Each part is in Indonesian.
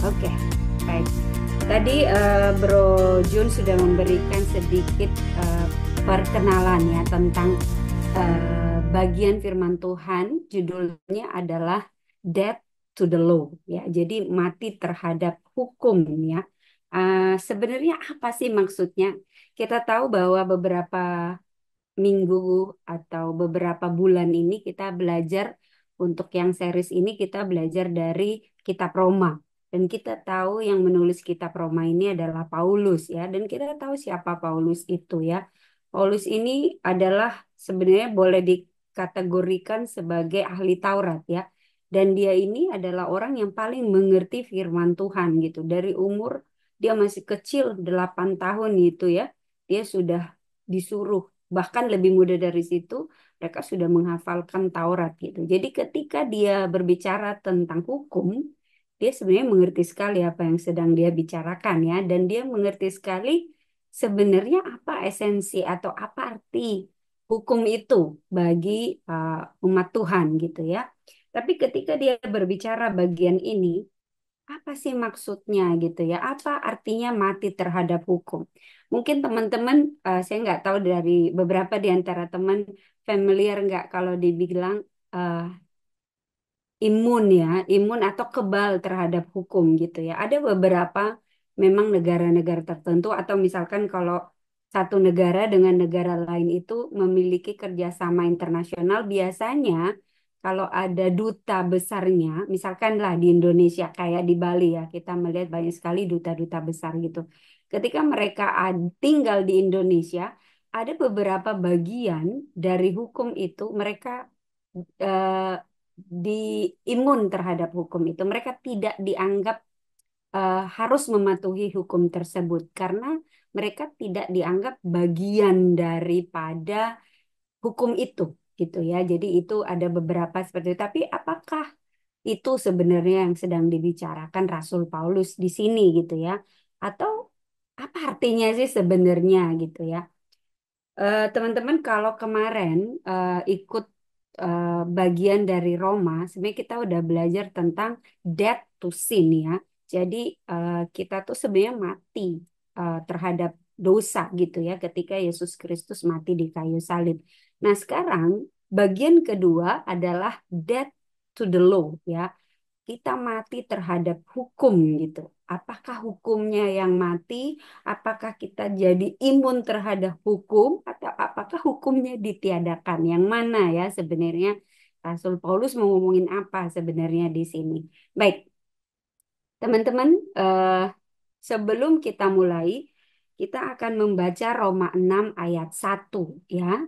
Oke, baik. Tadi Bro Jun sudah memberikan sedikit eh, perkenalan ya tentang bagian firman Tuhan. Judulnya adalah Death to the Law ya. Jadi mati terhadap hukum ya. Sebenarnya apa sih maksudnya? Kita tahu bahwa beberapa minggu atau beberapa bulan ini kita belajar untuk yang series ini kita belajar dari Kitab Roma. Dan kita tahu yang menulis Kitab Roma ini adalah Paulus ya. Dan kita tahu siapa Paulus itu ya. Paulus ini adalah sebenarnya boleh dikategorikan sebagai ahli Taurat ya. Dan dia ini adalah orang yang paling mengerti firman Tuhan gitu. Dari umur dia masih kecil 8 tahun gitu ya. Dia sudah disuruh bahkan lebih muda dari situ mereka sudah menghafalkan Taurat gitu. Jadi ketika dia berbicara tentang hukum, dia sebenarnya mengerti sekali apa yang sedang dia bicarakan ya, dan dia mengerti sekali sebenarnya apa esensi atau apa arti hukum itu bagi umat Tuhan gitu ya. Tapi ketika dia berbicara bagian ini, apa sih maksudnya gitu ya? Apa artinya mati terhadap hukum? Mungkin teman-teman, saya nggak tahu dari beberapa di antara teman familiar nggak kalau dibilang eh, imun ya, imun atau kebal terhadap hukum gitu ya. Ada beberapa memang negara-negara tertentu atau misalkan kalau satu negara dengan negara lain itu memiliki kerjasama internasional, biasanya kalau ada duta besarnya, misalkan lah di Indonesia kayak di Bali ya, kita melihat banyak sekali duta-duta besar gitu. Ketika mereka tinggal di Indonesia, ada beberapa bagian dari hukum itu mereka eh, diimun terhadap hukum itu. Mereka tidak dianggap harus mematuhi hukum tersebut karena mereka tidak dianggap bagian daripada hukum itu gitu ya. Jadi itu ada beberapa seperti itu. Tapi apakah itu sebenarnya yang sedang dibicarakan Rasul Paulus di sini gitu ya? Atau apa artinya sih sebenarnya gitu ya? Teman-teman kalau kemarin ikut bagian dari Roma, sebenarnya kita udah belajar tentang death to sin ya. Jadi kita tuh sebenarnya mati terhadap dosa gitu ya ketika Yesus Kristus mati di kayu salib. Nah sekarang bagian kedua adalah death to the law ya, kita mati terhadap hukum gitu. Apakah hukumnya yang mati? Apakah kita jadi imun terhadap hukum? Atau apakah hukumnya ditiadakan? Yang mana ya sebenarnya Rasul Paulus mau ngomongin apa sebenarnya di sini? Baik, teman-teman, sebelum kita mulai, kita akan membaca Roma 6 ayat 1 ya.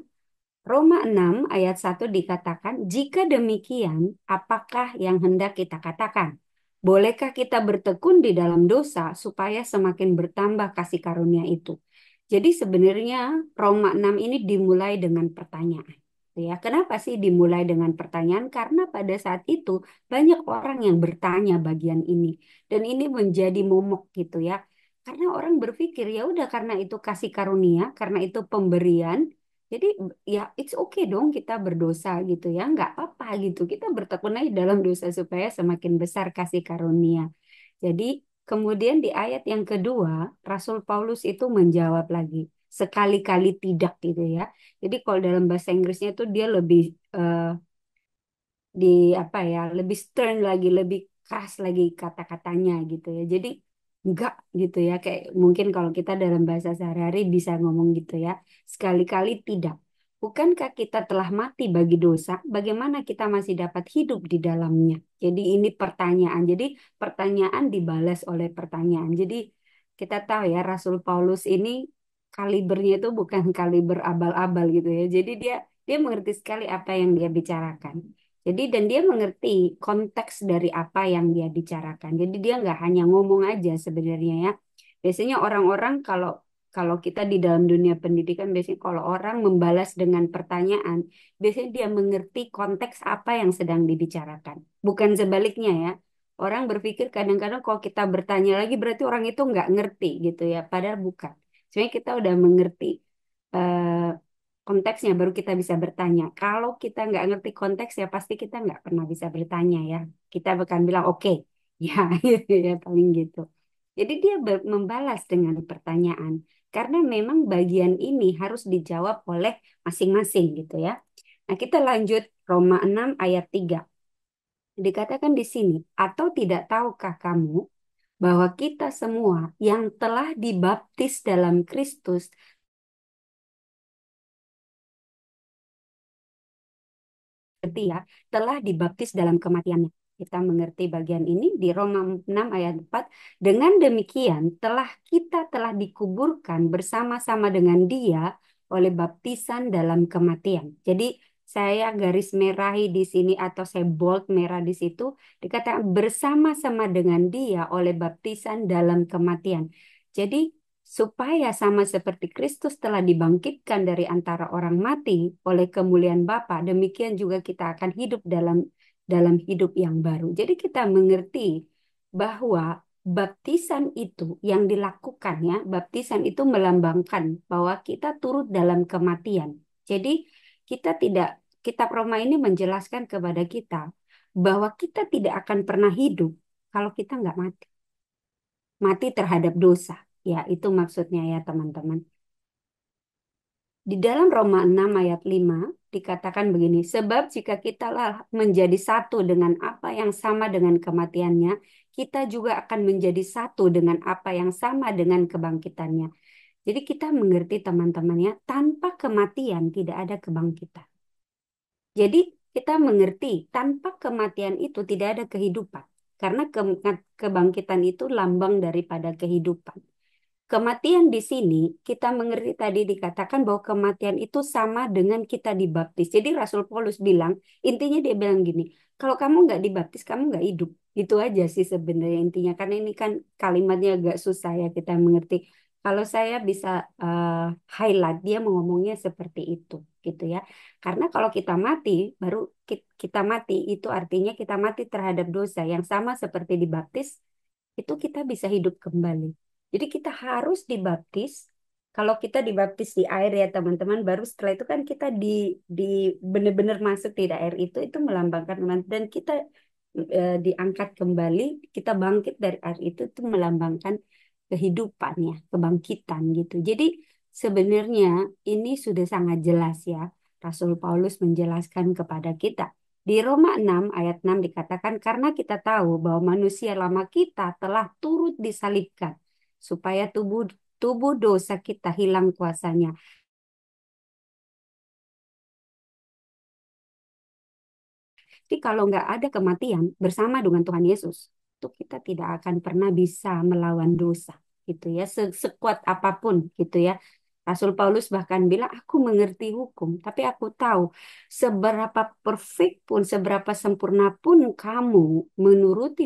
Roma 6 ayat 1 dikatakan, jika demikian, apakah yang hendak kita katakan? Bolehkah kita bertekun di dalam dosa supaya semakin bertambah kasih karunia itu? Jadi sebenarnya Roma 6 ini dimulai dengan pertanyaan. Ya, kenapa sih dimulai dengan pertanyaan? Karena pada saat itu banyak orang yang bertanya bagian ini. Dan ini menjadi momok gitu ya. Karena orang berpikir ya udah karena itu kasih karunia, karena itu pemberian, jadi ya it's okay dong kita berdosa gitu ya, nggak apa-apa gitu. Kita bertekun aja dalam dosa supaya semakin besar kasih karunia. Jadi kemudian di ayat yang kedua, Rasul Paulus itu menjawab lagi, sekali-kali tidak gitu ya. Jadi kalau dalam bahasa Inggrisnya itu dia lebih eh, di apa ya, lebih stern lagi, lebih keras lagi kata-katanya gitu ya. Jadi enggak gitu ya, kayak mungkin kalau kita dalam bahasa sehari-hari bisa ngomong gitu ya. Sekali-kali tidak. Bukankah kita telah mati bagi dosa? Bagaimana kita masih dapat hidup di dalamnya? Jadi ini pertanyaan. Jadi pertanyaan dibalas oleh pertanyaan. Jadi kita tahu ya Rasul Paulus ini kalibernya itu bukan kaliber abal-abal gitu ya. Jadi dia mengerti sekali apa yang dia bicarakan. Jadi dan dia mengerti konteks dari apa yang dia bicarakan. Jadi dia nggak hanya ngomong aja sebenarnya ya. Biasanya orang-orang kalau kalau kita di dalam dunia pendidikan biasanya kalau orang membalas dengan pertanyaan, biasanya dia mengerti konteks apa yang sedang dibicarakan. Bukan sebaliknya ya. Orang berpikir kadang-kadang kalau kita bertanya lagi berarti orang itu nggak ngerti gitu ya. Padahal bukan. Sebenarnya kita udah mengerti eh, konteksnya baru kita bisa bertanya. Kalau kita nggak ngerti konteks ya pasti kita nggak pernah bisa bertanya ya. Kita akan bilang oke. Ya, ya paling gitu. Jadi dia membalas dengan pertanyaan. Karena memang bagian ini harus dijawab oleh masing-masing gitu ya. Nah, kita lanjut Roma 6 ayat 3. Dikatakan di sini, atau tidak tahukah kamu bahwa kita semua yang telah dibaptis dalam Kristus berarti ya, telah dibaptis dalam kematiannya. Kita mengerti bagian ini di Roma 6 ayat 4. Dengan demikian telah dikuburkan bersama-sama dengan dia oleh baptisan dalam kematian. Jadi saya garis merahi di sini atau saya bold merah di situ dikatakan bersama-sama dengan dia oleh baptisan dalam kematian. Jadi supaya sama seperti Kristus telah dibangkitkan dari antara orang mati oleh kemuliaan Bapa, demikian juga kita akan hidup dalam dalam hidup yang baru. Jadi kita mengerti bahwa baptisan itu yang dilakukan ya, baptisan itu melambangkan bahwa kita turut dalam kematian. Jadi kita tidak, kitab Roma ini menjelaskan kepada kita bahwa kita tidak akan pernah hidup kalau kita nggak mati. Mati terhadap dosa. Ya, itu maksudnya ya teman-teman. Di dalam Roma 6 ayat 5 dikatakan begini, sebab jika kita lah menjadi satu dengan apa yang sama dengan kematiannya, kita juga akan menjadi satu dengan apa yang sama dengan kebangkitannya. Jadi kita mengerti teman-teman ya, tanpa kematian tidak ada kebangkitan. Jadi kita mengerti tanpa kematian itu tidak ada kehidupan. Karena kebangkitan itu lambang daripada kehidupan. Kematian di sini kita mengerti tadi dikatakan bahwa kematian itu sama dengan kita dibaptis. Jadi Rasul Paulus bilang, intinya dia bilang gini, kalau kamu nggak dibaptis, kamu nggak hidup. Itu aja sih sebenarnya intinya. Karena ini kan kalimatnya agak susah ya kita mengerti. Kalau saya bisa highlight, dia ngomongnya seperti itu, gitu ya. Karena kalau kita mati, baru kita mati, itu artinya kita mati terhadap dosa yang sama seperti dibaptis, itu kita bisa hidup kembali. Jadi kita harus dibaptis. Kalau kita dibaptis di air ya teman-teman, baru setelah itu kan kita di benar-benar masuk di air itu melambangkan iman dan kita diangkat kembali, kita bangkit dari air itu melambangkan kehidupan ya, kebangkitan gitu. Jadi sebenarnya ini sudah sangat jelas ya. Rasul Paulus menjelaskan kepada kita. Di Roma 6 ayat 6 dikatakan karena kita tahu bahwa manusia lama kita telah turut disalibkan supaya tubuh tubuh dosa kita hilang kuasanya. Jadi kalau nggak ada kematian bersama dengan Tuhan Yesus, itu kita tidak akan pernah bisa melawan dosa, gitu ya. Sekuat apapun, gitu ya. Rasul Paulus bahkan bilang, aku mengerti hukum, tapi aku tahu seberapa perfect pun, seberapa sempurna pun kamu menuruti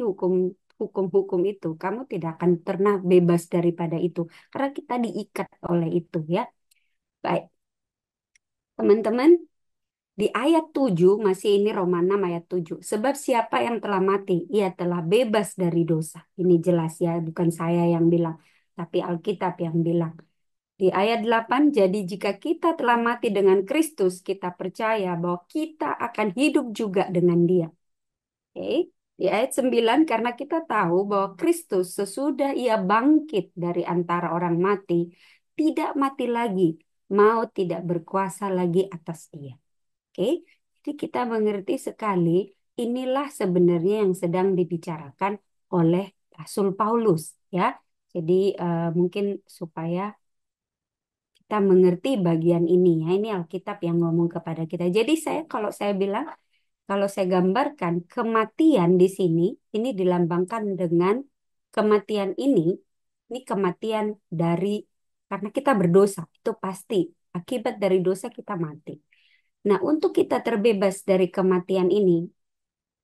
hukum-hukum itu, kamu tidak akan pernah bebas daripada itu, karena kita diikat oleh itu, ya. Baik, teman-teman. Di ayat 7 masih ini Roma 6 ayat 7. Sebab siapa yang telah mati, ia telah bebas dari dosa. Ini jelas ya, bukan saya yang bilang, tapi Alkitab yang bilang. Di ayat 8, jadi jika kita telah mati dengan Kristus, kita percaya bahwa kita akan hidup juga dengan Dia. Oke. Di ayat 9, karena kita tahu bahwa Kristus sesudah ia bangkit dari antara orang mati, tidak mati lagi, mau tidak berkuasa lagi atas dia. Oke, jadi kita mengerti sekali inilah sebenarnya yang sedang dibicarakan oleh Rasul Paulus ya. Jadi mungkin supaya kita mengerti bagian ini ya. Ini Alkitab yang ngomong kepada kita. Jadi kalau saya bilang kalau saya gambarkan kematian di sini ini dilambangkan dengan kematian ini kematian dari karena kita berdosa itu pasti akibat dari dosa kita mati. Nah, untuk kita terbebas dari kematian ini,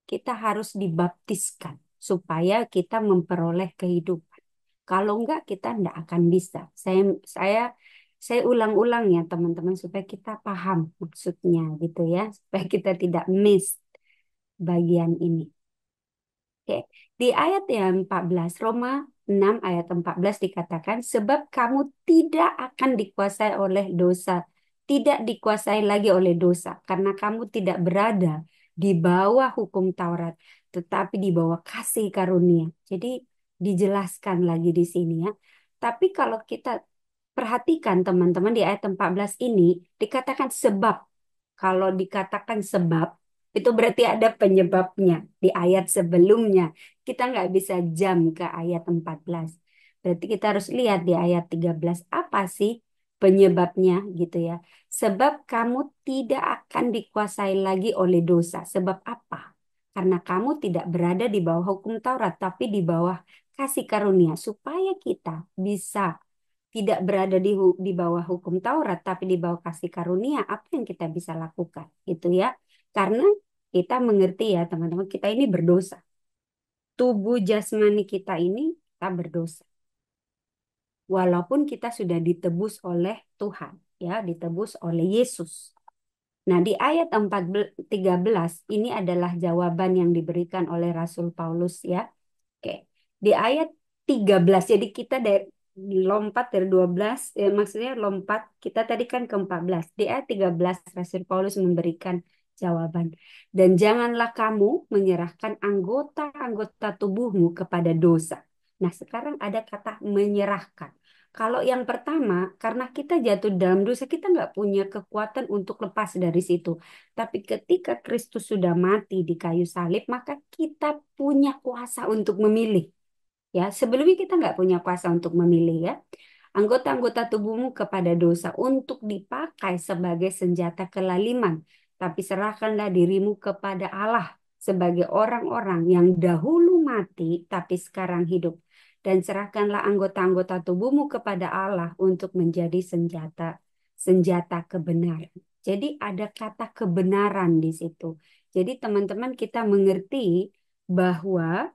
kita harus dibaptiskan supaya kita memperoleh kehidupan. Kalau enggak, kita enggak akan bisa. Saya saya ulang-ulang ya teman-teman supaya kita paham maksudnya gitu ya, supaya kita tidak miss bagian ini. Oke. Di ayat yang 14, Roma 6 ayat 14 dikatakan, sebab kamu tidak akan dikuasai oleh dosa, tidak dikuasai lagi oleh dosa, karena kamu tidak berada di bawah hukum Taurat, tetapi di bawah kasih karunia. Jadi dijelaskan lagi di sini ya. Tapi kalau kita perhatikan teman-teman di ayat 14 ini dikatakan sebab. Kalau dikatakan sebab itu berarti ada penyebabnya di ayat sebelumnya. Kita nggak bisa jam ke ayat 14. Berarti kita harus lihat di ayat 13 apa sih penyebabnya gitu ya. Sebab kamu tidak akan dikuasai lagi oleh dosa. Sebab apa? Karena kamu tidak berada di bawah hukum Taurat, tapi di bawah kasih karunia. Supaya kita bisa tidak berada di bawah hukum Taurat, tapi di bawah kasih karunia, apa yang kita bisa lakukan? Itu ya. Karena kita mengerti ya teman-teman, kita ini berdosa. Tubuh jasmani kita ini, kita berdosa. Walaupun kita sudah ditebus oleh Tuhan, ya, ditebus oleh Yesus. Nah, di ayat 13 ini adalah jawaban yang diberikan oleh Rasul Paulus ya. Oke. Di ayat 13 jadi kita dari lompat dari 12 maksudnya lompat kita tadi kan ke 14. Di ayat 13 Rasul Paulus memberikan jawaban. Dan janganlah kamu menyerahkan anggota-anggota tubuhmu kepada dosa. Nah, sekarang ada kata menyerahkan. Kalau yang pertama, karena kita jatuh dalam dosa, kita nggak punya kekuatan untuk lepas dari situ. Tapi ketika Kristus sudah mati di kayu salib, maka kita punya kuasa untuk memilih. Ya, sebelumnya kita nggak punya kuasa untuk memilih ya. Anggota-anggota tubuhmu kepada dosa untuk dipakai sebagai senjata kelaliman. Tapi serahkanlah dirimu kepada Allah sebagai orang-orang yang dahulu mati tapi sekarang hidup. Dan serahkanlah anggota-anggota tubuhmu kepada Allah untuk menjadi senjata kebenaran. Jadi ada kata kebenaran di situ. Jadi teman-teman kita mengerti bahwa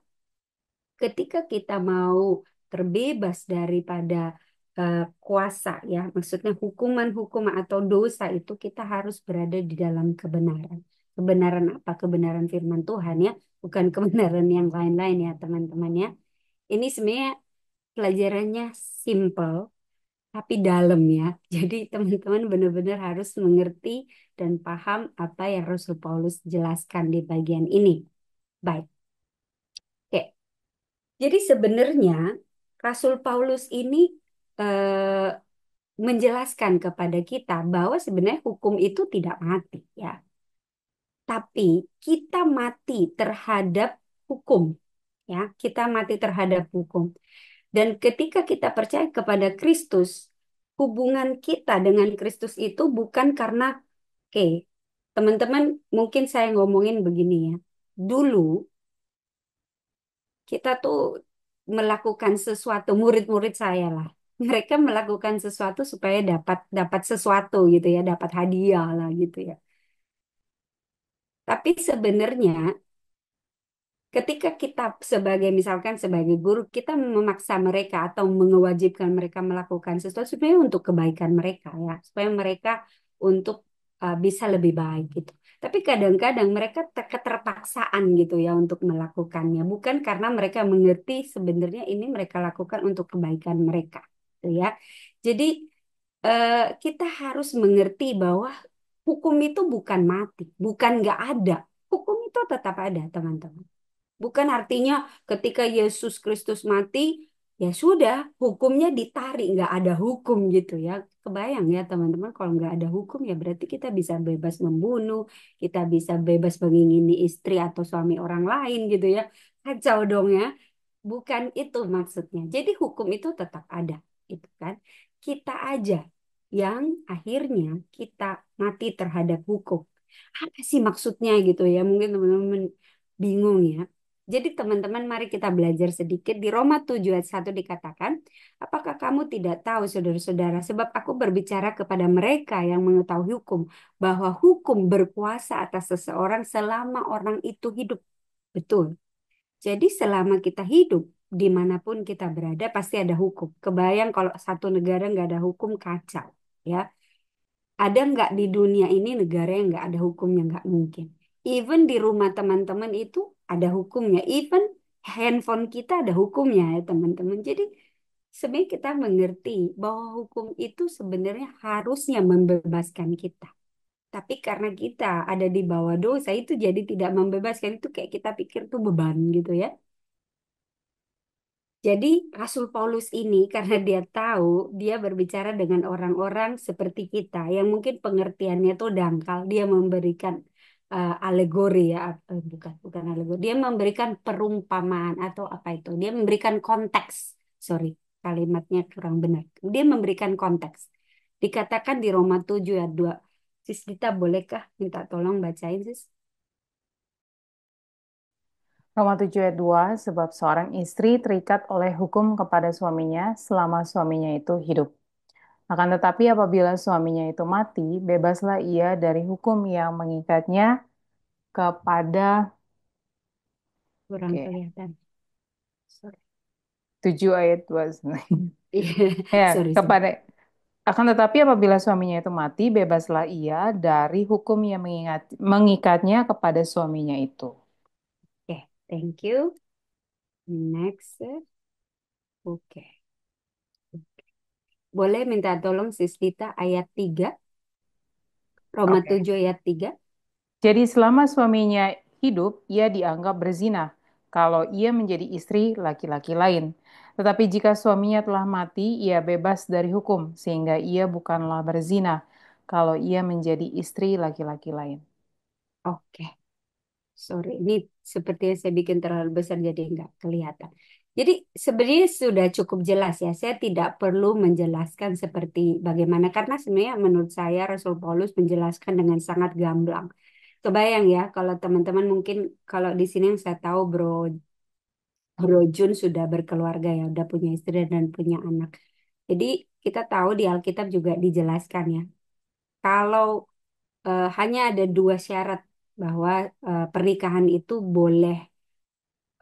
ketika kita mau terbebas daripada kuasa ya, maksudnya hukuman-hukuman atau dosa itu kita harus berada di dalam kebenaran. Kebenaran apa? Kebenaran firman Tuhan ya, bukan kebenaran yang lain-lain ya teman-teman ya. Ini sebenarnya pelajarannya simple tapi dalam ya. Jadi teman-teman benar-benar harus mengerti dan paham apa yang Rasul Paulus jelaskan di bagian ini. Baik. Oke. Jadi sebenarnya Rasul Paulus ini eh, menjelaskan kepada kita bahwa sebenarnya hukum itu tidak mati ya. Tapi kita mati terhadap hukum ya. Kita mati terhadap hukum. Dan ketika kita percaya kepada Kristus, hubungan kita dengan Kristus itu bukan karena oke, teman-teman mungkin saya ngomongin begini ya. Dulu kita tuh melakukan sesuatu, murid-murid saya lah. Mereka melakukan sesuatu supaya dapat dapat sesuatu gitu ya, dapat hadiah lah gitu ya. Tapi sebenarnya ketika kita sebagai misalkan sebagai guru kita memaksa mereka atau mewajibkan mereka melakukan sesuatu sebenarnya untuk kebaikan mereka ya, supaya mereka untuk bisa lebih baik gitu. Tapi kadang-kadang mereka keterpaksaan gitu ya untuk melakukannya, bukan karena mereka mengerti sebenarnya ini mereka lakukan untuk kebaikan mereka, gitu ya. Jadi eh, kita harus mengerti bahwa hukum itu bukan mati, bukan nggak ada. Hukum itu tetap ada, teman-teman. Bukan artinya ketika Yesus Kristus mati, ya sudah, hukumnya ditarik, nggak ada hukum gitu ya. Kebayang ya teman-teman, kalau nggak ada hukum ya berarti kita bisa bebas membunuh, kita bisa bebas mengingini istri atau suami orang lain gitu ya. Kacau dong ya. Bukan itu maksudnya. Jadi hukum itu tetap ada, gitu kan. Kita aja yang akhirnya kita mati terhadap hukum. Apa sih maksudnya gitu ya? Mungkin teman-teman bingung ya. Jadi teman-teman mari kita belajar sedikit. Di Roma 7 ayat 1 dikatakan, apakah kamu tidak tahu saudara-saudara, sebab aku berbicara kepada mereka yang mengetahui hukum, bahwa hukum berkuasa atas seseorang selama orang itu hidup. Betul. Jadi selama kita hidup, dimanapun kita berada, pasti ada hukum. Kebayang kalau satu negara nggak ada hukum, kacau. Ya, ada nggak di dunia ini negara yang nggak ada hukumnya? Nggak mungkin. Even di rumah teman-teman itu ada hukumnya. Even handphone kita ada hukumnya ya teman-teman. Jadi sebenarnya kita mengerti bahwa hukum itu sebenarnya harusnya membebaskan kita. Tapi karena kita ada di bawah dosa itu jadi tidak membebaskan, itu kayak kita pikir tuh beban gitu ya. Jadi Rasul Paulus ini karena dia tahu dia berbicara dengan orang-orang seperti kita yang mungkin pengertiannya tuh dangkal, dia memberikan alegori ya, bukan bukan alegori, dia memberikan perumpamaan atau apa itu, dia memberikan konteks, sorry kalimatnya kurang benar, dia memberikan konteks. Dikatakan di Roma 7 ayat 2. Sis Dita bolehkah minta tolong bacain sis? Roma 7 ayat 2, sebab seorang istri terikat oleh hukum kepada suaminya selama suaminya itu hidup. Akan tetapi apabila suaminya itu mati, bebaslah ia dari hukum yang mengikatnya kepada, Kurang oke, kelihatan. Sorry. 7 ayat 2. Ya, Sorry, sorry. kepada akan tetapi apabila suaminya itu mati, bebaslah ia dari hukum yang mengikatnya kepada suaminya itu. Oke, thank you. Next. Oke. Boleh minta tolong Sis Dita ayat 3, Roma Oke. 7 ayat 3. Jadi selama suaminya hidup, ia dianggap berzina kalau ia menjadi istri laki-laki lain. Tetapi jika suaminya telah mati, ia bebas dari hukum, sehingga ia bukanlah berzina kalau ia menjadi istri laki-laki lain. Oke, sorry. Ini sepertinya saya bikin terlalu besar jadi nggak kelihatan. Jadi sebenarnya sudah cukup jelas ya. Saya tidak perlu menjelaskan seperti bagaimana. Karena sebenarnya menurut saya Rasul Paulus menjelaskan dengan sangat gamblang. Kebayang ya kalau teman-teman mungkin kalau di sini yang saya tahu Bro Jun sudah berkeluarga ya, udah punya istri dan punya anak. Jadi kita tahu di Alkitab juga dijelaskan ya, kalau hanya ada dua syarat bahwa pernikahan itu boleh,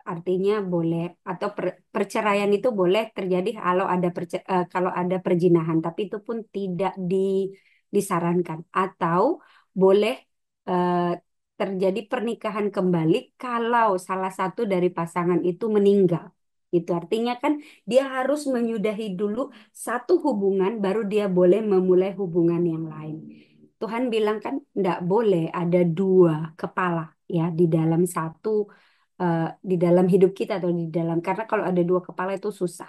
artinya boleh atau perceraian itu boleh terjadi kalau ada kalau ada perzinahan, tapi itu pun tidak disarankan. Atau boleh eh, terjadi pernikahan kembali kalau salah satu dari pasangan itu meninggal. Itu artinya kan dia harus menyudahi dulu satu hubungan baru dia boleh memulai hubungan yang lain. Tuhan bilang kan tidak boleh ada dua kepala ya di dalam di dalam hidup kita atau di dalam, karena kalau ada dua kepala itu susah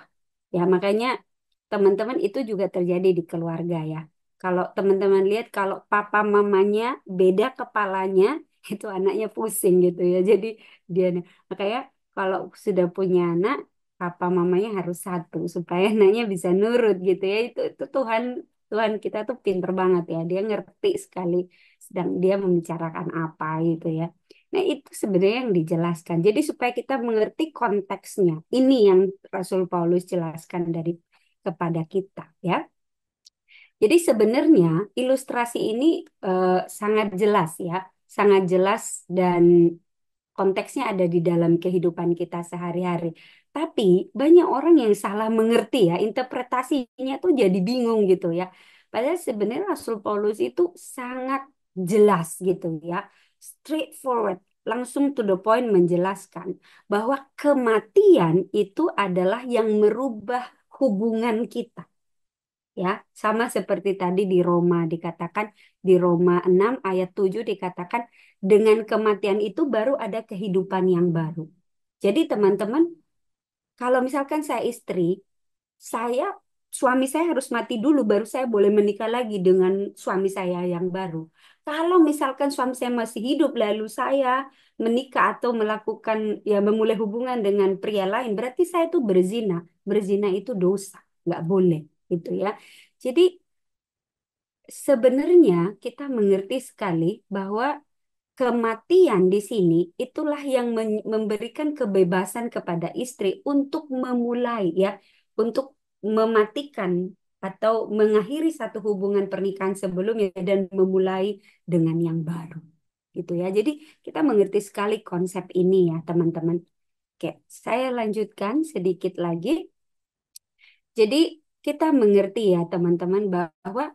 ya. Makanya teman-teman itu juga terjadi di keluarga ya. Kalau teman-teman lihat kalau papa mamanya beda kepalanya itu anaknya pusing gitu ya. Jadi dia makanya kalau sudah punya anak, papa mamanya harus satu supaya anaknya bisa nurut gitu ya. Itu Tuhan Tuhan kita tuh pinter banget ya. Dia ngerti sekali sedang dia membicarakan apa gitu ya. Nah, itu sebenarnya yang dijelaskan. Jadi supaya kita mengerti konteksnya. Ini yang Rasul Paulus jelaskan kepada kita ya. Jadi sebenarnya ilustrasi ini sangat jelas ya, sangat jelas dan konteksnya ada di dalam kehidupan kita sehari-hari. Tapi banyak orang yang salah mengerti ya, interpretasinya tuh jadi bingung gitu ya. Padahal sebenarnya Rasul Paulus itu sangat jelas gitu ya, straightforward, langsung to the point menjelaskan bahwa kematian itu adalah yang merubah hubungan kita. Ya, sama seperti tadi di Roma dikatakan, di Roma 6 ayat 7 dikatakan dengan kematian itu baru ada kehidupan yang baru. Jadi teman-teman, kalau misalkan saya istri, saya suami saya harus mati dulu baru saya boleh menikah lagi dengan suami saya yang baru. Kalau misalkan suami saya masih hidup lalu saya menikah atau melakukan ya memulai hubungan dengan pria lain, berarti saya itu berzina. Berzina itu dosa, nggak boleh gitu ya. Jadi sebenarnya kita mengerti sekali bahwa kematian di sini itulah yang memberikan kebebasan kepada istri untuk memulai ya, untuk mematikan atau mengakhiri satu hubungan pernikahan sebelumnya dan memulai dengan yang baru. Gitu ya. Jadi kita mengerti sekali konsep ini ya, teman-teman. Oke, saya lanjutkan sedikit lagi. Jadi kita mengerti ya, teman-teman, bahwa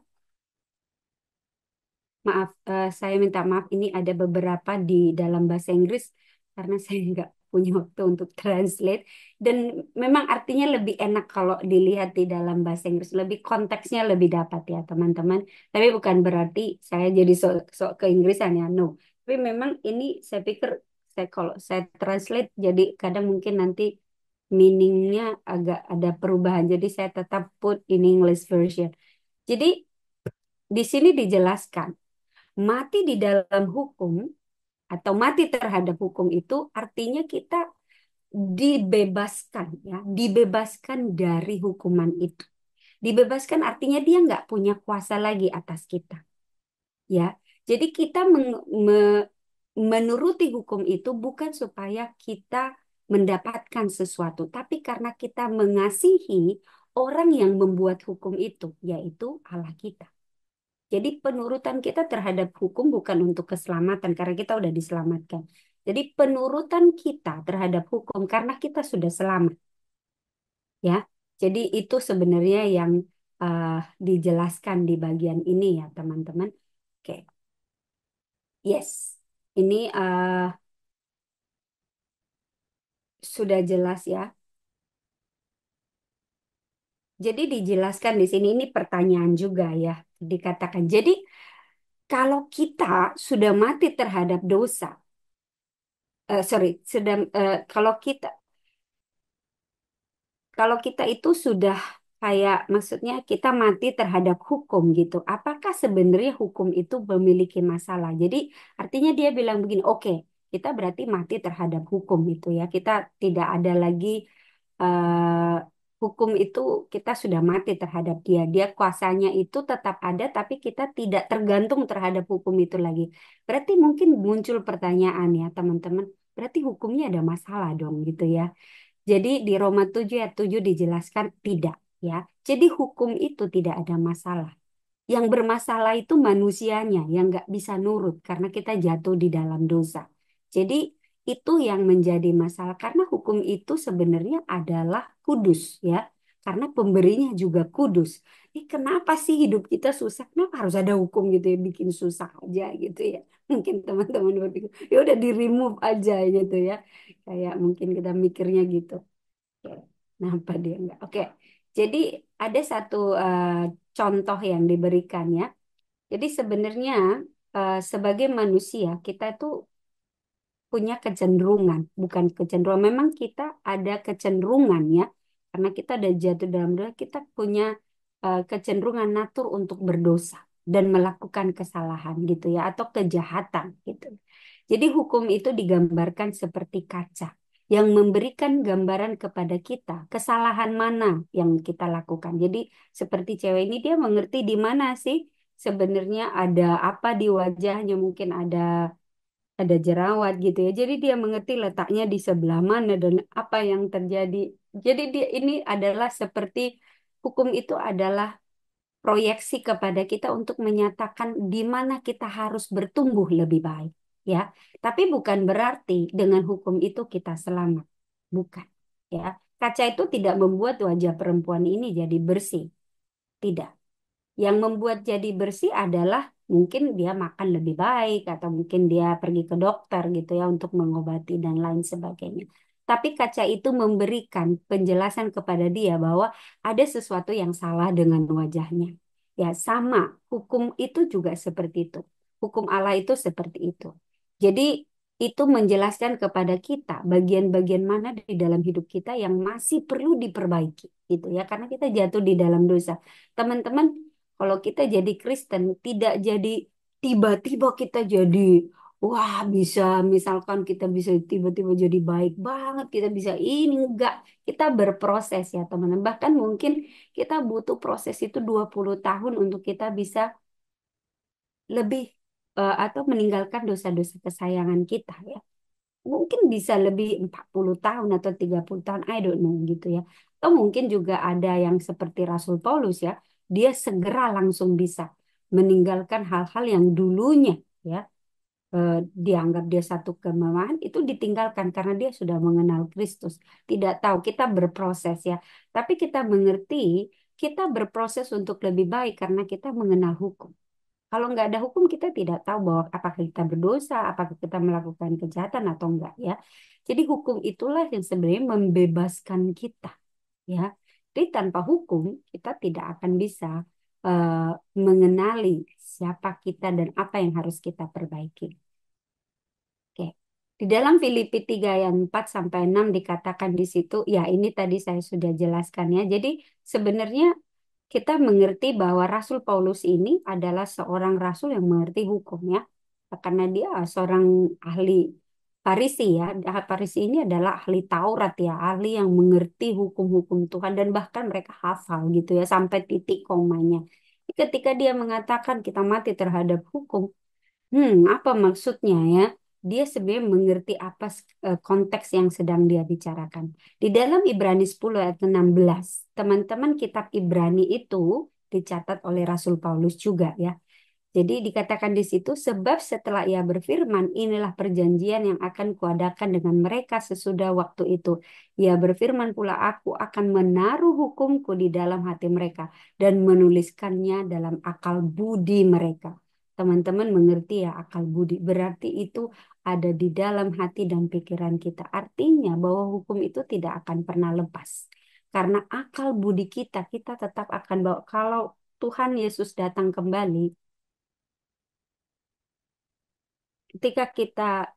maaf, saya minta maaf ini ada beberapa di dalam bahasa Inggris karena saya nggak punya waktu untuk translate. Dan memang artinya lebih enak kalau dilihat di dalam bahasa Inggris, lebih konteksnya lebih dapat ya teman-teman. Tapi bukan berarti saya jadi sok ke Inggrisan ya, no. Tapi memang ini saya pikir saya kalau saya translate jadi kadang mungkin nanti meaningnya agak ada perubahan. Jadi saya tetap put in English version. Jadi di sini dijelaskan mati di dalam hukum atau mati terhadap hukum itu artinya kita dibebaskan ya, dibebaskan dari hukuman itu. Dibebaskan artinya dia nggak punya kuasa lagi atas kita ya. Jadi kita menuruti hukum itu bukan supaya kita mendapatkan sesuatu, tapi karena kita mengasihi orang yang membuat hukum itu, yaitu Allah kita. Jadi penurutan kita terhadap hukum bukan untuk keselamatan karena kita udah diselamatkan. Jadi penurutan kita terhadap hukum karena kita sudah selamat, ya. Jadi itu sebenarnya yang eh, dijelaskan di bagian ini ya, teman-teman. Oke, yes. Ini sudah jelas ya. Jadi dijelaskan di sini ini pertanyaan juga ya, dikatakan. Jadi kalau kita sudah mati terhadap dosa, sorry, kalau kita itu sudah kayak maksudnya kita mati terhadap hukum gitu. Apakah sebenarnya hukum itu memiliki masalah? Jadi artinya dia bilang begini, oke, kita berarti mati terhadap hukum itu ya. Kita tidak ada lagi eh, hukum itu kita sudah mati terhadap dia. Dia kuasanya itu tetap ada tapi kita tidak tergantung terhadap hukum itu lagi. Berarti mungkin muncul pertanyaan ya, teman-teman. Berarti hukumnya ada masalah dong gitu ya. Jadi di Roma 7 ayat 7 dijelaskan tidak ya. Jadi hukum itu tidak ada masalah. Yang bermasalah itu manusianya yang nggak bisa nurut karena kita jatuh di dalam dosa. Jadi itu yang menjadi masalah karena hukum itu sebenarnya adalah kudus ya. Karena pemberinya juga kudus. Kenapa sih hidup kita susah? Kenapa harus ada hukum gitu ya bikin susah aja gitu ya. Mungkin teman-teman berpikir ya udah di remove aja gitu ya. Kayak mungkin kita mikirnya gitu. Oke. Kenapa dia enggak? Oke. Jadi ada satu contoh yang diberikan ya. Jadi sebenarnya sebagai manusia kita itu punya kecenderungan, bukan kecenderungan. Memang kita ada kecenderungan ya, karena kita ada jatuh dalam dosa, kita punya kecenderungan natur untuk berdosa dan melakukan kesalahan gitu ya, atau kejahatan gitu. Jadi hukum itu digambarkan seperti kaca yang memberikan gambaran kepada kita kesalahan mana yang kita lakukan. Jadi seperti cewek ini dia mengerti di mana sih sebenarnya ada apa di wajahnya, mungkin ada jerawat gitu ya. Jadi dia mengerti letaknya di sebelah mana dan apa yang terjadi. Jadi dia ini adalah seperti hukum itu adalah proyeksi kepada kita untuk menyatakan di mana kita harus bertumbuh lebih baik, ya. Tapi bukan berarti dengan hukum itu kita selamat. Bukan, ya. Kaca itu tidak membuat wajah perempuan ini jadi bersih. Tidak. Yang membuat jadi bersih adalah mungkin dia makan lebih baik atau mungkin dia pergi ke dokter gitu ya untuk mengobati dan lain sebagainya. Tapi kaca itu memberikan penjelasan kepada dia bahwa ada sesuatu yang salah dengan wajahnya. Ya, sama. Hukum itu juga seperti itu. Hukum Allah itu seperti itu. Jadi itu menjelaskan kepada kita bagian-bagian mana di dalam hidup kita yang masih perlu diperbaiki gitu ya karena kita jatuh di dalam dosa. Teman-teman, kalau kita jadi Kristen, tidak jadi tiba-tiba kita jadi, wah bisa, misalkan kita bisa tiba-tiba jadi baik banget, kita bisa ini, enggak. Kita berproses ya teman-teman. Bahkan mungkin kita butuh proses itu 20 tahun untuk kita bisa lebih atau meninggalkan dosa-dosa kesayangan kita ya. Mungkin bisa lebih 40 tahun atau 30 tahun, I don't know gitu ya. Atau mungkin juga ada yang seperti Rasul Paulus ya, dia segera langsung bisa meninggalkan hal-hal yang dulunya ya dianggap dia satu kelemahan itu ditinggalkan karena dia sudah mengenal Kristus. Tidak tahu, kita berproses ya. Tapi kita mengerti, kita berproses untuk lebih baik karena kita mengenal hukum. Kalau nggak ada hukum, kita tidak tahu bahwa apakah kita berdosa, apakah kita melakukan kejahatan atau enggak ya. Jadi hukum itulah yang sebenarnya membebaskan kita, ya. Jadi tanpa hukum kita tidak akan bisa eh, mengenali siapa kita dan apa yang harus kita perbaiki. Oke. Di dalam Filipi 3 ayat 4 sampai 6 dikatakan di situ, ya ini tadi saya sudah jelaskan ya. Jadi sebenarnya kita mengerti bahwa Rasul Paulus ini adalah seorang rasul yang mengerti hukum ya. Karena dia seorang ahli Farisi ya. Farisi ini adalah ahli Taurat ya, ahli yang mengerti hukum-hukum Tuhan dan bahkan mereka hafal gitu ya sampai titik komanya. Ketika dia mengatakan kita mati terhadap hukum, apa maksudnya ya? Dia sebenarnya mengerti apa konteks yang sedang dia bicarakan. Di dalam Ibrani 10 ayat 16, teman-teman kitab Ibrani itu dicatat oleh Rasul Paulus juga ya. Jadi dikatakan di situ, sebab setelah ia berfirman, inilah perjanjian yang akan kuadakan dengan mereka sesudah waktu itu. Ia berfirman pula, aku akan menaruh hukumku di dalam hati mereka dan menuliskannya dalam akal budi mereka. Teman-teman mengerti ya akal budi. Berarti itu ada di dalam hati dan pikiran kita. Artinya bahwa hukum itu tidak akan pernah lepas. Karena akal budi kita, kita tetap akan bawa. Kalau Tuhan Yesus datang kembali, ketika kita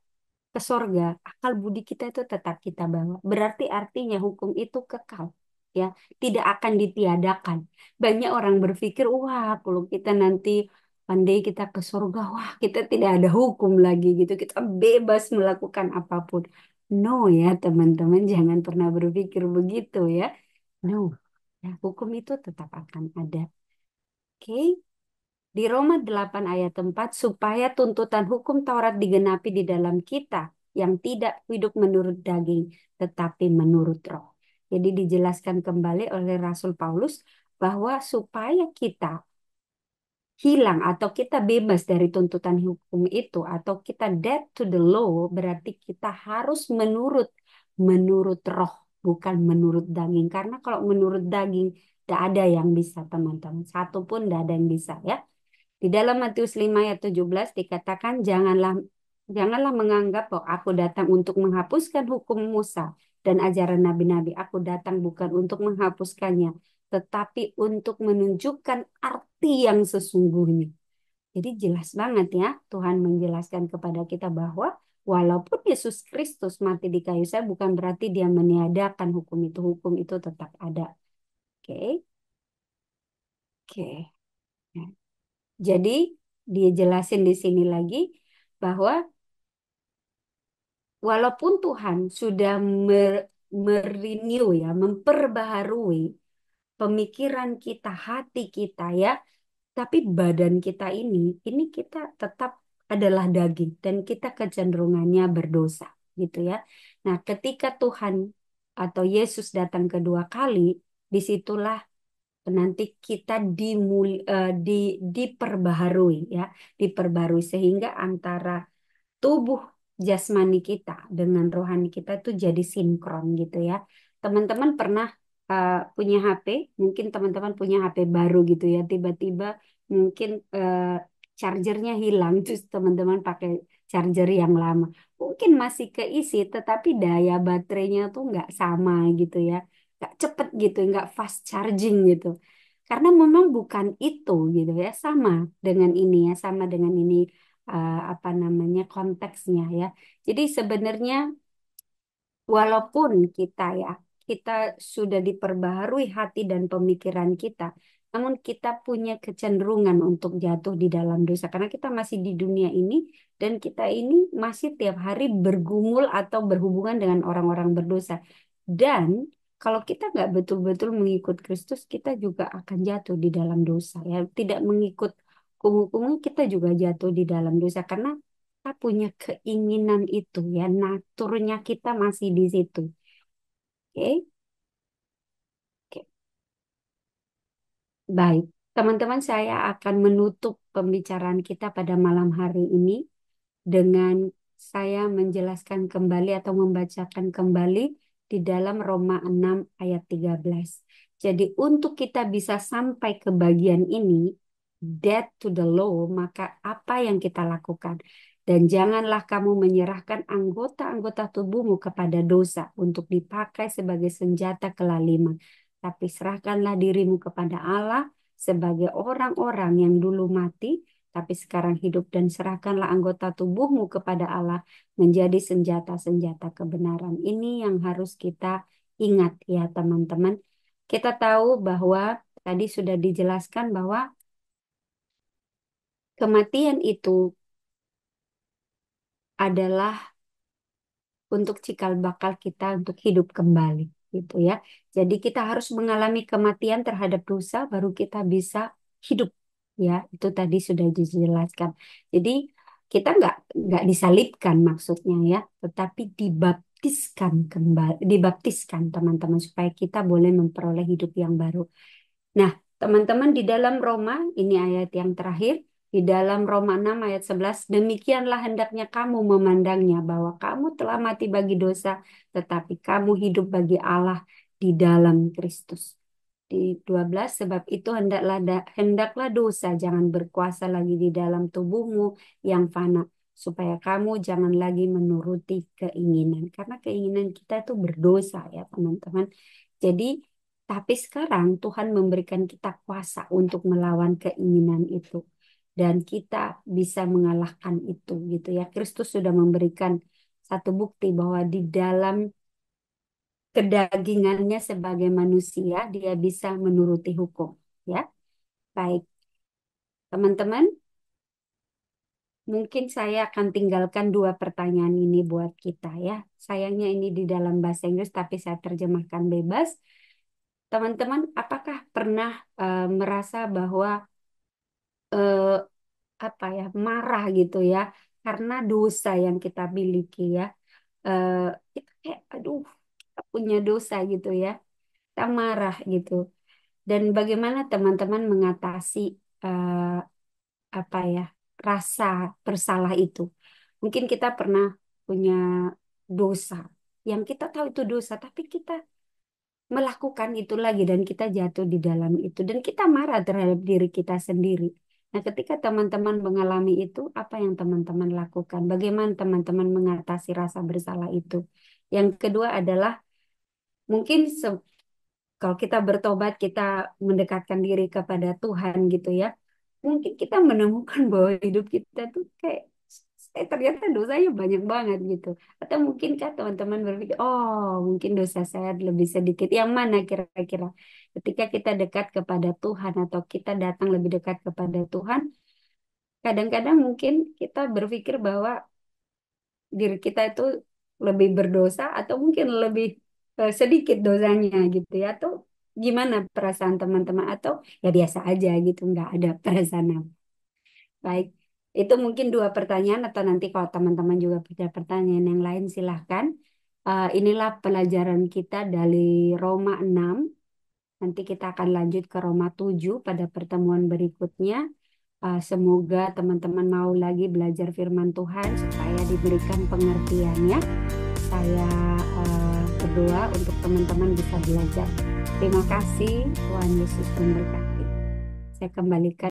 ke sorga, akal budi kita itu tetap kita bawa. Berarti artinya hukum itu kekal, ya, tidak akan ditiadakan. Banyak orang berpikir, wah, kalau kita nanti pandai kita ke sorga, wah, kita tidak ada hukum lagi gitu, kita bebas melakukan apapun. No ya, teman-teman, jangan pernah berpikir begitu ya. No, ya, hukum itu tetap akan ada. Oke. Di Roma 8 ayat 4, supaya tuntutan hukum Taurat digenapi di dalam kita yang tidak hidup menurut daging, tetapi menurut roh. Jadi dijelaskan kembali oleh Rasul Paulus bahwa supaya kita hilang atau kita bebas dari tuntutan hukum itu atau kita dead to the law, berarti kita harus menurut roh, bukan menurut daging. Karena kalau menurut daging tidak ada yang bisa, teman-teman. Satu pun tidak ada yang bisa ya. Di dalam Matius 5 ayat 17 dikatakan janganlah menganggap bahwa aku datang untuk menghapuskan hukum Musa dan ajaran nabi-nabi. Aku datang bukan untuk menghapuskannya, tetapi untuk menunjukkan arti yang sesungguhnya. Jadi jelas banget ya Tuhan menjelaskan kepada kita bahwa walaupun Yesus Kristus mati di kayu salib bukan berarti dia meniadakan hukum itu. Hukum itu tetap ada. Oke. Oke. Ya. Jadi dia jelasin di sini lagi bahwa walaupun Tuhan sudah merenew ya, memperbaharui pemikiran kita, hati kita ya, tapi badan kita ini kita tetap adalah daging dan kita kecenderungannya berdosa gitu ya. Nah, ketika Tuhan atau Yesus datang kedua kali, disitulah nanti kita diperbaharui ya, diperbarui sehingga antara tubuh jasmani kita dengan rohani kita itu jadi sinkron gitu ya. Teman-teman pernah punya HP, mungkin teman-teman punya HP baru gitu ya, tiba-tiba mungkin chargernya hilang, terus teman-teman pakai charger yang lama. Mungkin masih keisi, tetapi daya baterainya tuh nggak sama gitu ya, nggak cepet gitu, nggak fast charging gitu. Karena memang bukan itu gitu ya, sama dengan ini ya, sama dengan ini apa namanya konteksnya ya. Jadi sebenarnya walaupun kita sudah diperbaharui hati dan pemikiran kita, namun kita punya kecenderungan untuk jatuh di dalam dosa karena kita masih di dunia ini dan kita ini masih tiap hari bergumul atau berhubungan dengan orang-orang berdosa. Dan kalau kita nggak betul-betul mengikut Kristus, kita juga akan jatuh di dalam dosa ya. Tidak mengikut hukum kita juga jatuh di dalam dosa karena kita punya keinginan itu ya, naturnya kita masih di situ. Oke, oke. Baik. Teman-teman, saya akan menutup pembicaraan kita pada malam hari ini dengan saya menjelaskan kembali atau membacakan kembali di dalam Roma 6 ayat 13. Jadi untuk kita bisa sampai ke bagian ini, dead to the law, maka apa yang kita lakukan? Dan janganlah kamu menyerahkan anggota-anggota tubuhmu kepada dosa untuk dipakai sebagai senjata kelaliman. Tapi serahkanlah dirimu kepada Allah sebagai orang-orang yang dulu mati, tapi sekarang hidup. Dan serahkanlah anggota tubuhmu kepada Allah menjadi senjata-senjata kebenaran. Ini yang harus kita ingat ya teman-teman. Kita tahu bahwa tadi sudah dijelaskan bahwa kematian itu adalah untuk cikal bakal kita untuk hidup kembali gitu ya. Jadi kita harus mengalami kematian terhadap dosa baru kita bisa hidup ya. Itu tadi sudah dijelaskan. Jadi kita nggak disalibkan maksudnya ya, tetapi dibaptiskan kembali, dibaptiskan teman-teman supaya kita boleh memperoleh hidup yang baru. Nah, teman-teman di dalam Roma, ini ayat yang terakhir, di dalam Roma 6 ayat 11, demikianlah hendaknya kamu memandangnya bahwa kamu telah mati bagi dosa, tetapi kamu hidup bagi Allah di dalam Kristus. Di 12, sebab itu hendaklah dosa jangan berkuasa lagi di dalam tubuhmu yang fana, supaya kamu jangan lagi menuruti keinginan. Karena keinginan kita itu berdosa ya teman-teman. Jadi tapi sekarang Tuhan memberikan kita kuasa untuk melawan keinginan itu. Dan kita bisa mengalahkan itu gitu ya. Kristus sudah memberikan satu bukti bahwa di dalam kedagingannya sebagai manusia dia bisa menuruti hukum ya. Baik, teman-teman, mungkin saya akan tinggalkan dua pertanyaan ini buat kita ya. Sayangnya ini di dalam bahasa Inggris tapi saya terjemahkan bebas. Teman-teman, apakah pernah merasa bahwa eh, apa ya marah gitu ya karena dosa yang kita miliki ya? Eh, kita kayak aduh kita punya dosa gitu ya, kita marah gitu. Dan bagaimana teman-teman mengatasi eh, apa ya rasa bersalah itu? Mungkin kita pernah punya dosa yang kita tahu itu dosa, tapi kita melakukan itu lagi dan kita jatuh di dalam itu dan kita marah terhadap diri kita sendiri. Nah, ketika teman-teman mengalami itu, apa yang teman-teman lakukan? Bagaimana teman-teman mengatasi rasa bersalah itu? Yang kedua adalah mungkin kalau kita bertobat, kita mendekatkan diri kepada Tuhan gitu ya. Mungkin kita menemukan bahwa hidup kita tuh kayak ternyata dosanya banyak banget gitu. Atau mungkinkah teman-teman berpikir, oh mungkin dosa saya lebih sedikit. Yang mana kira-kira? Ketika kita dekat kepada Tuhan atau kita datang lebih dekat kepada Tuhan, kadang-kadang mungkin kita berpikir bahwa diri kita itu lebih berdosa atau mungkin lebih sedikit dosanya gitu ya. Atau gimana perasaan teman-teman? Atau ya biasa aja gitu, nggak ada perasaan apa. Baik, itu mungkin dua pertanyaan atau nanti kalau teman-teman juga punya pertanyaan yang lain silahkan. Inilah pelajaran kita dari Roma 6. Nanti kita akan lanjut ke Roma 7 pada pertemuan berikutnya. Semoga teman-teman mau lagi belajar firman Tuhan supaya diberikan pengertiannya. Saya berdoa untuk teman-teman bisa belajar. Terima kasih, Tuhan Yesus memberkati. Saya kembalikan.